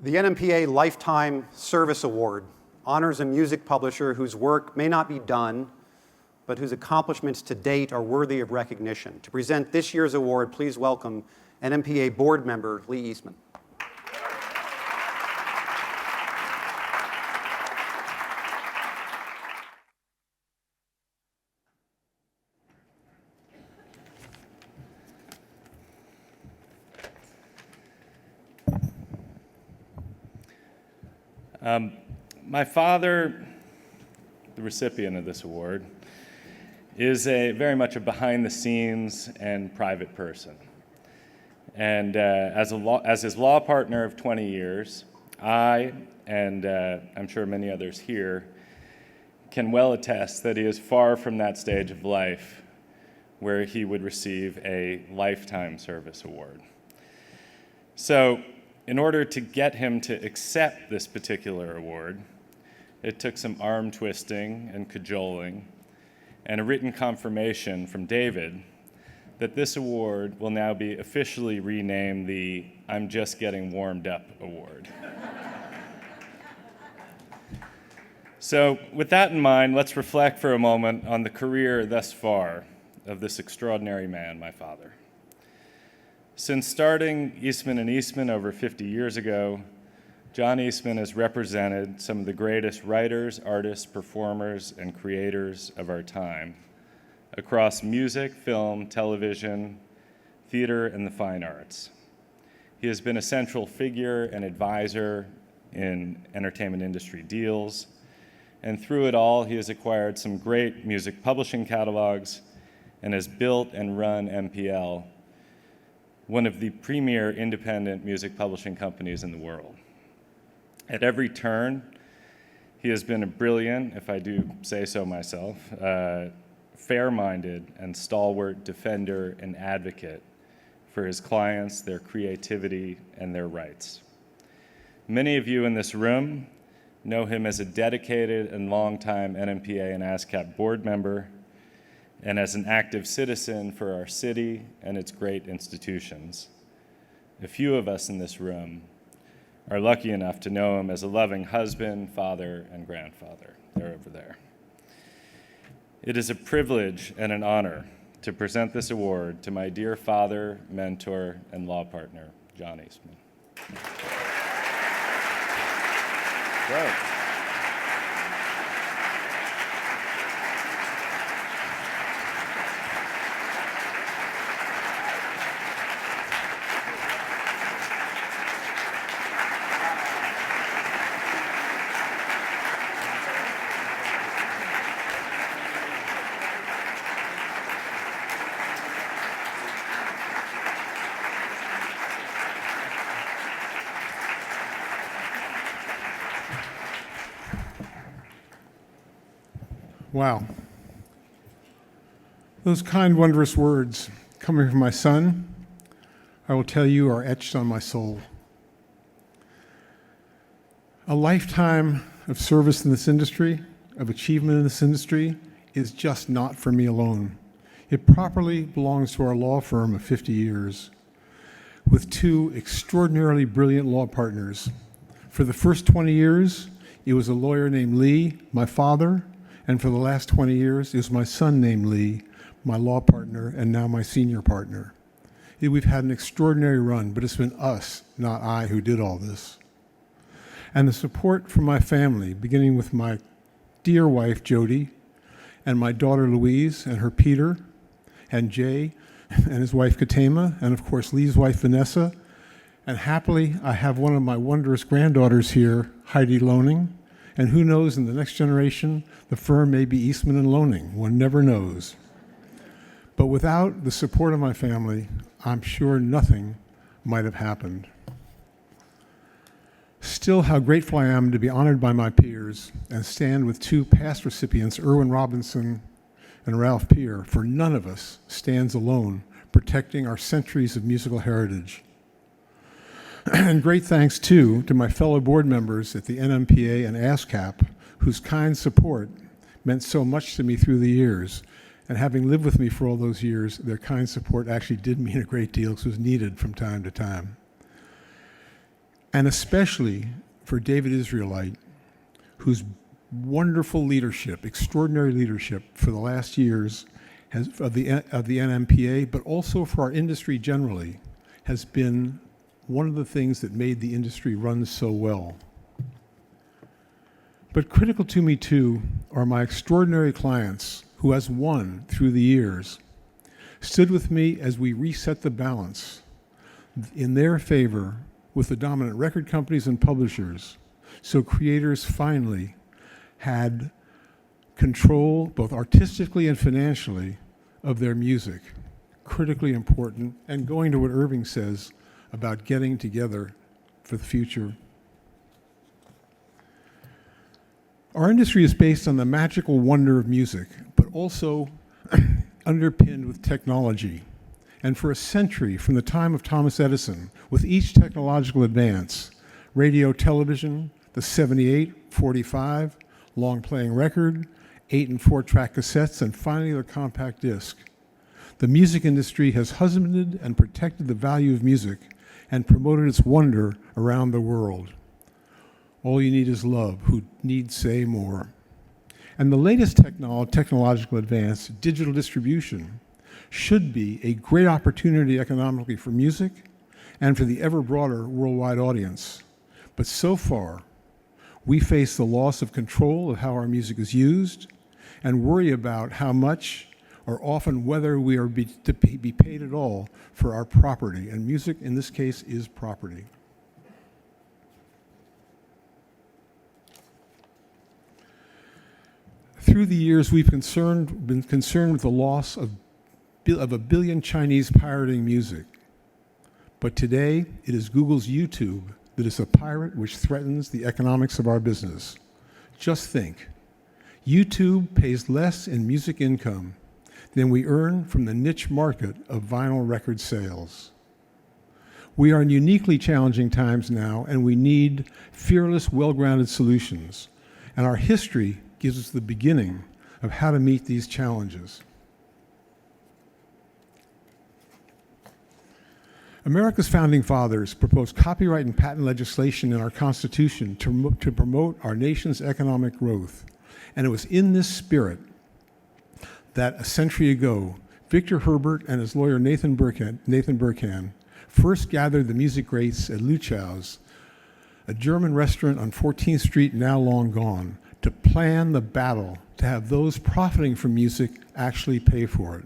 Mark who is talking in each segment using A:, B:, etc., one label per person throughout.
A: The NMPA Lifetime Service Award honors a music publisher whose work may not be done, but whose accomplishments to date are worthy of recognition. To present this year's award, please welcome NMPA board member Lee Eastman.
B: My father, the recipient of this award, is very much a behind-the-scenes and private person. And as his law partner of 20 years, I, and I'm sure many others here, can well attest that he is far from that stage of life where he would receive a Lifetime Service Award. So, in order to get him to accept this particular award, it took some arm twisting and cajoling and a written confirmation from David that this award will now be officially renamed the I'm Just Getting Warmed Up Award. So with that in mind, let's reflect for a moment on the career thus far of this extraordinary man, my father. Since starting Eastman & Eastman over 50 years ago, John Eastman has represented some of the greatest writers, artists, performers, and creators of our time across music, film, television, theater, and the fine arts. He has been a central figure and advisor in entertainment industry deals, and through it all, he has acquired some great music publishing catalogs and has built and run MPL, one of the premier independent music publishing companies in the world. At every turn, he has been a brilliant, if I do say so myself, fair-minded and stalwart defender and advocate for his clients, their creativity, and their rights. Many of you in this room know him as a dedicated and longtime NMPA and ASCAP board member and as an active citizen for our city and its great institutions. A few of us in this room are lucky enough to know him as a loving husband, father, and grandfather. They're over there. It is a privilege and an honor to present this award to my dear father, mentor, and law partner, John Eastman. Great.
C: Wow. Those kind, wondrous words coming from my son, I will tell you, are etched on my soul. A lifetime of service in this industry, of achievement in this industry, is just not for me alone. It properly belongs to our law firm of 50 years, with two extraordinarily brilliant law partners. For the first 20 years, it was a lawyer named Lee, my father, and for the last 20 years, it was my son named Lee, my law partner, and now my senior partner. We've had an extraordinary run, but it's been us, not I, who did all this. And the support from my family, beginning with my dear wife, Jody, and my daughter, Louise, and her Peter, and Jay, and his wife, Katema, and of course, Lee's wife, Vanessa. And happily, I have one of my wondrous granddaughters here, Heidi Loaning. And who knows, in the next generation, the firm may be Eastman and Loaning. One never knows. But without the support of my family, I'm sure nothing might have happened. Still, how grateful I am to be honored by my peers and stand with two past recipients, Irwin Robinson and Ralph Peer, for none of us stands alone, protecting our centuries of musical heritage. And great thanks, too, to my fellow board members at the NMPA and ASCAP, whose kind support meant so much to me through the years. And having lived with me for all those years, their kind support actually did mean a great deal because it was needed from time to time. and especially for David Israelite, whose wonderful leadership, extraordinary leadership for the last years of the NMPA, but also for our industry generally, has been one of the things that made the industry run so well. But critical to me too are my extraordinary clients who, as one through the years, stood with me as we reset the balance in their favor with the dominant record companies and publishers, so creators finally had control, both artistically and financially, of their music. Critically important, and going to what Irving says about getting together for the future. Our industry is based on the magical wonder of music, but also underpinned with technology. And for a century, from the time of Thomas Edison, with each technological advance, radio, television, the 78, 45, long-playing record, 8 and 4-track cassettes, and finally the compact disc, the music industry has husbanded and protected the value of music and promoted its wonder around the world. All you need is love, who need say more. And the latest technological advance, digital distribution, should be a great opportunity economically for music and for the ever broader worldwide audience. But so far, we face the loss of control of how our music is used and worry about how much or often whether we are to be paid at all for our property. And music, in this case, is property. Through the years, we've been concerned with the loss of 1 billion Chinese pirating music. But today, it is Google's YouTube that is a pirate which threatens the economics of our business. Just think, YouTube pays less in music income than we earn from the niche market of vinyl record sales. We are in uniquely challenging times now, and we need fearless, well-grounded solutions. And our history gives us the beginning of how to meet these challenges. America's founding fathers proposed copyright and patent legislation in our Constitution to promote our nation's economic growth. And it was in this spirit that a century ago, Victor Herbert and his lawyer Nathan Burkhan first gathered the music greats at Luchau's, a German restaurant on 14th Street, now long gone, to plan the battle to have those profiting from music actually pay for it.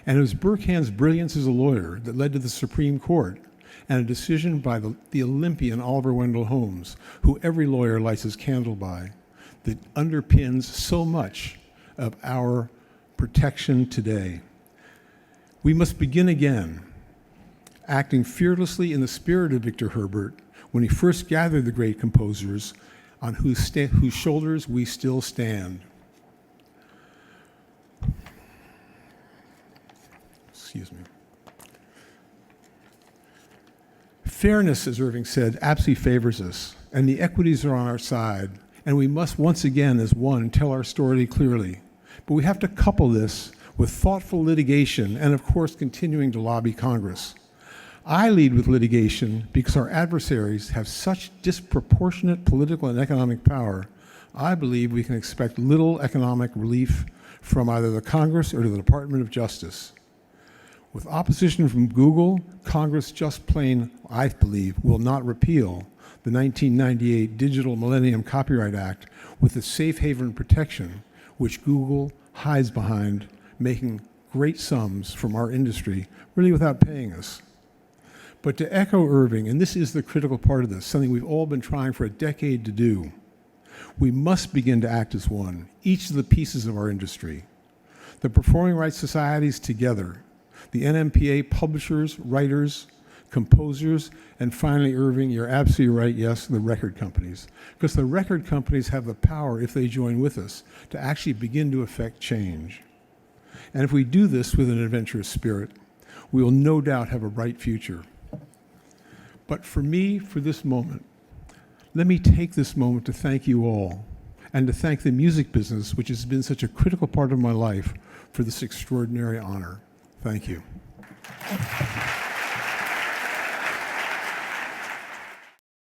C: And it was Burkhan's brilliance as a lawyer that led to the Supreme Court and a decision by the Olympian Oliver Wendell Holmes, who every lawyer lights his candle by, that underpins so much of our protection today. We must begin again, acting fearlessly in the spirit of Victor Herbert when he first gathered the great composers on whose shoulders we still stand. Excuse me. Fairness, as Irving said, absolutely favors us, and the equities are on our side, and we must once again, as one, tell our story clearly. But we have to couple this with thoughtful litigation and, of course, continuing to lobby Congress. I lead with litigation because our adversaries have such disproportionate political and economic power. I believe we can expect little economic relief from either the Congress or the Department of Justice. With opposition from Google, Congress just plain, I believe, will not repeal the 1998 Digital Millennium Copyright Act with the safe haven protection which Google hides behind, making great sums from our industry, really without paying us. But to echo Irving, and this is the critical part of this, something we've all been trying for a decade to do, we must begin to act as one, each of the pieces of our industry. The performing rights societies together, the NMPA publishers, writers, composers, and finally, Irving, you're absolutely right, yes, the record companies. Because the record companies have the power, if they join with us, to actually begin to affect change. And if we do this with an adventurous spirit, we will no doubt have a bright future. But for me, for this moment, let me take this moment to thank you all and to thank the music business, which has been such a critical part of my life, for this extraordinary honor. Thank you.